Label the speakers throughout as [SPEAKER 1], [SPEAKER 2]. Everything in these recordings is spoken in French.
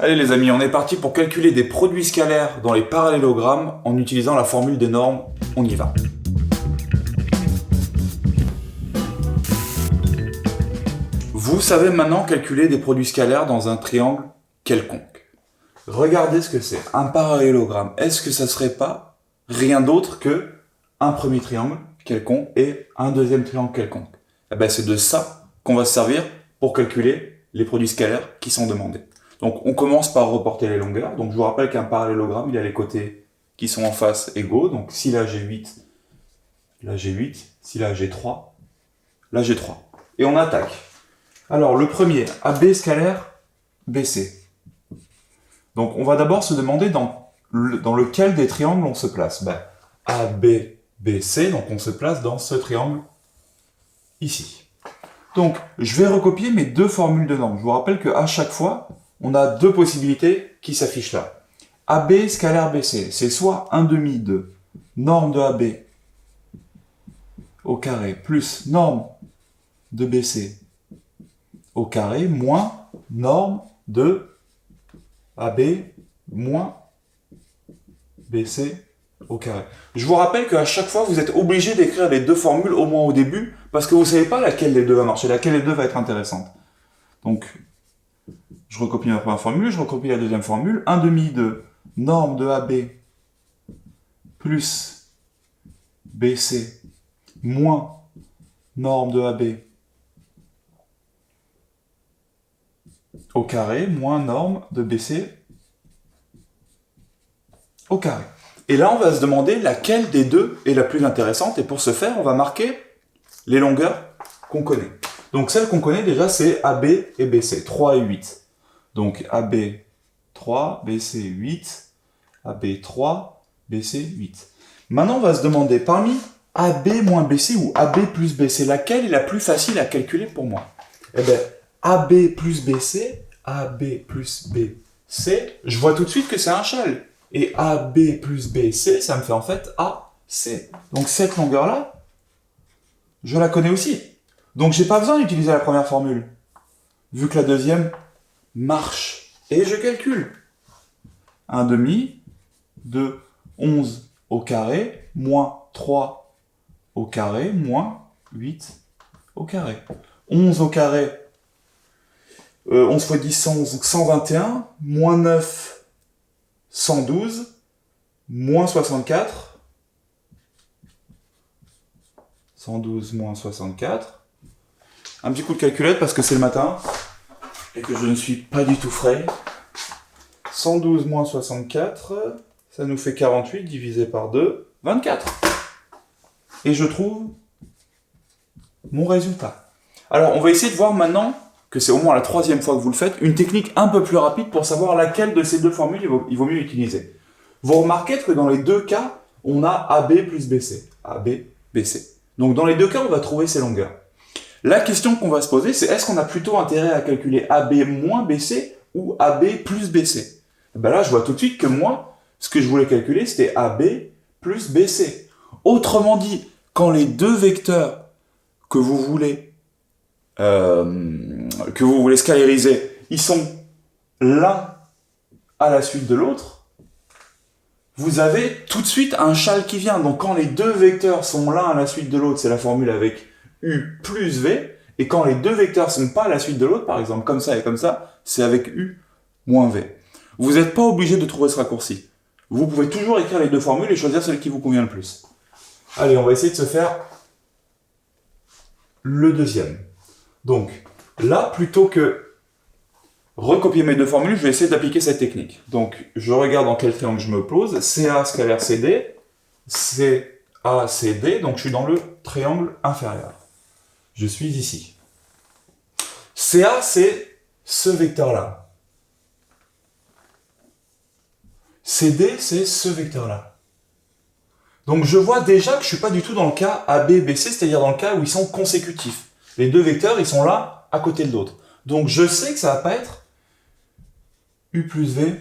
[SPEAKER 1] Allez les amis, on est parti pour calculer des produits scalaires dans les parallélogrammes en utilisant la formule des normes. On y va. Vous savez maintenant calculer des produits scalaires dans un triangle quelconque. Regardez ce que c'est, un parallélogramme. Est-ce que ça serait pas rien d'autre que un premier triangle quelconque et un deuxième triangle quelconque? Eh ben, c'est de ça qu'on va se servir pour calculer les produits scalaires qui sont demandés. Donc on commence par reporter les longueurs. Donc je vous rappelle qu'un parallélogramme, il a les côtés qui sont en face égaux. Donc si là j'ai 8, là j'ai 8, si là j'ai 3, là j'ai 3. Et on attaque. Alors le premier, AB scalaire BC. Donc on va d'abord se demander dans lequel des triangles on se place. Ben, AB, BC, donc on se place dans ce triangle ici. Donc je vais recopier mes deux formules de normes. Je vous rappelle qu'à chaque fois, on a deux possibilités qui s'affichent là. AB scalaire BC, c'est soit 1/2 de norme de AB au carré plus norme de BC au carré moins norme de AB moins BC au carré. Je vous rappelle qu'à chaque fois, vous êtes obligé d'écrire les deux formules au moins au début parce que vous ne savez pas laquelle des deux va marcher, laquelle des deux va être intéressante. Donc, je recopie ma première formule, je recopie la deuxième formule. 1/2 de norme de AB plus BC moins norme de AB au carré moins norme de BC au carré. Et là, on va se demander laquelle des deux est la plus intéressante. Et pour ce faire, on va marquer les longueurs qu'on connaît. Donc celles qu'on connaît déjà, c'est AB et BC, 3 et 8. Donc AB 3, BC 8, AB 3, BC 8. Maintenant, on va se demander, parmi AB moins BC ou AB plus BC, laquelle est la plus facile à calculer pour moi? Eh bien, AB plus BC, je vois tout de suite que c'est un châle. Et AB plus BC, ça me fait en fait AC. Donc cette longueur-là, je la connais aussi. Donc j'ai pas besoin d'utiliser la première formule, vu que la deuxième marche. Et je calcule. 1/2 de 11 au carré, moins 3 au carré, moins 8 au carré. 11 au carré, 11 fois 10, 111, 121, moins 9, 112, moins 64, 112 moins 64. Un petit coup de calculette parce que c'est le matin et que je ne suis pas du tout frais. 112 moins 64, ça nous fait 48 divisé par 2, 24. Et je trouve mon résultat. Alors, on va essayer de voir maintenant, que c'est au moins la troisième fois que vous le faites, une technique un peu plus rapide pour savoir laquelle de ces deux formules il vaut mieux utiliser. Vous remarquez que dans les deux cas, on a AB plus BC. AB, BC. Donc dans les deux cas, on va trouver ces longueurs. La question qu'on va se poser, c'est est-ce qu'on a plutôt intérêt à calculer AB moins BC ou AB plus BC? Ben là, je vois tout de suite que moi, ce que je voulais calculer, c'était AB plus BC. Autrement dit, quand les deux vecteurs que vous voulez scalariser, ils sont l'un à la suite de l'autre, vous avez tout de suite un châle qui vient. Donc quand les deux vecteurs sont l'un à la suite de l'autre, c'est la formule avec U plus V. Et quand les deux vecteurs ne sont pas à la suite de l'autre, par exemple comme ça et comme ça, c'est avec U moins V. Vous n'êtes pas obligé de trouver ce raccourci. Vous pouvez toujours écrire les deux formules et choisir celle qui vous convient le plus. Allez, on va essayer de se faire le deuxième. Donc là, plutôt que recopier mes deux formules, je vais essayer d'appliquer cette technique. Donc je regarde dans quel triangle je me pose. CA scalaire CD, CA CD, donc je suis dans le triangle inférieur. Je suis ici. CA, c'est ce vecteur-là. CD, c'est ce vecteur-là. Donc je vois déjà que je ne suis pas du tout dans le cas AB-BC, c'est-à-dire dans le cas où ils sont consécutifs. Les deux vecteurs, ils sont là, à côté de l'autre. Donc je sais que ça ne va pas être U plus V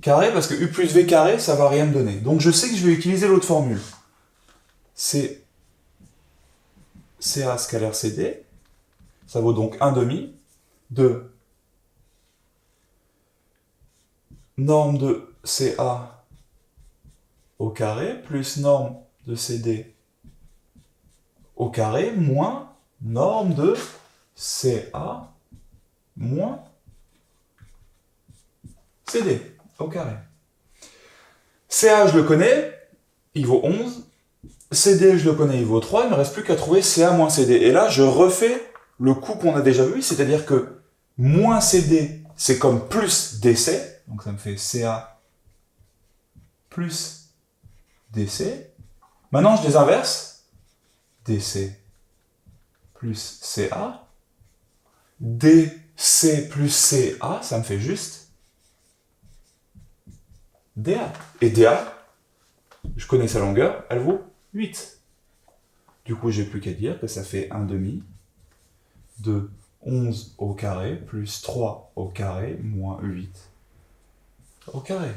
[SPEAKER 1] carré, parce que U plus V carré, ça ne va rien me donner. Donc je sais que je vais utiliser l'autre formule. C'est CA scalaire CD, ça vaut donc 1/2 de norme de CA au carré plus norme de CD au carré moins norme de CA moins CD au carré. CA, je le connais, il vaut 11. CD, je le connais, il vaut 3. Il ne me reste plus qu'à trouver CA moins CD. Et là, je refais le coup qu'on a déjà vu, c'est-à-dire que moins CD, c'est comme plus DC. Donc ça me fait CA plus DC. Maintenant, je les inverse. DC plus CA. DC plus CA, ça me fait juste DA. Et DA, je connais sa longueur, elle vaut 8. Du coup, j'ai plus qu'à dire que ça fait 1 demi de 11 au carré plus 3 au carré moins 8 au carré.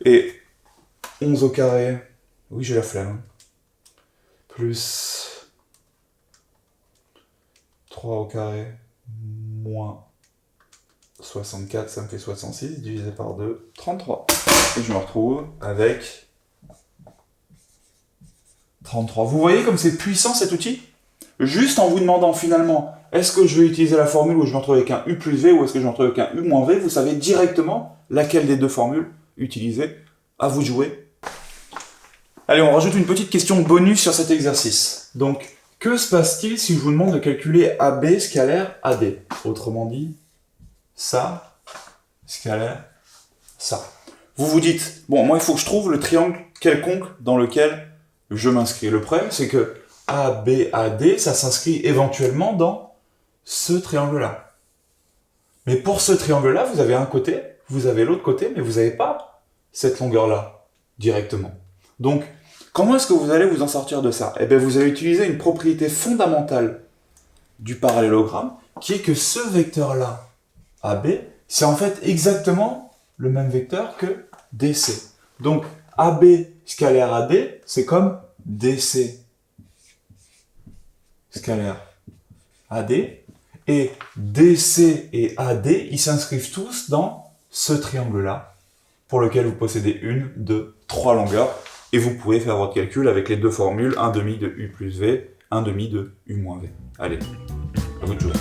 [SPEAKER 1] Et 11 au carré, oui, j'ai la flemme, plus 3 au carré moins 64, ça me fait 66, divisé par 2, 33. Et je me retrouve avec 33. Vous voyez comme c'est puissant cet outil? Juste en vous demandant finalement, est-ce que je vais utiliser la formule où je me retrouve avec un U plus V ou est-ce que je me retrouve avec un U moins V, vous savez directement laquelle des deux formules utiliser. À vous de jouer. Allez, on rajoute une petite question bonus sur cet exercice. Donc, que se passe-t-il si je vous demande de calculer AB scalaire AD? Autrement dit, ça, scalaire, ça. Vous vous dites, bon, moi il faut que je trouve le triangle quelconque dans lequel je m'inscris. Le problème, c'est que ABAD, ça s'inscrit éventuellement dans ce triangle-là. Mais pour ce triangle-là, vous avez un côté, vous avez l'autre côté, mais vous n'avez pas cette longueur-là directement. Donc, comment est-ce que vous allez vous en sortir de ça? Eh bien, vous allez utiliser une propriété fondamentale du parallélogramme, qui est que ce vecteur-là, AB, c'est en fait exactement le même vecteur que DC. Donc, AB scalaire AD, c'est comme DC scalaire AD, et DC et AD, ils s'inscrivent tous dans ce triangle-là, pour lequel vous possédez une, deux, trois longueurs, et vous pouvez faire votre calcul avec les deux formules, 1 demi de U plus V, 1 demi de U moins V. Allez, à vous de jouer.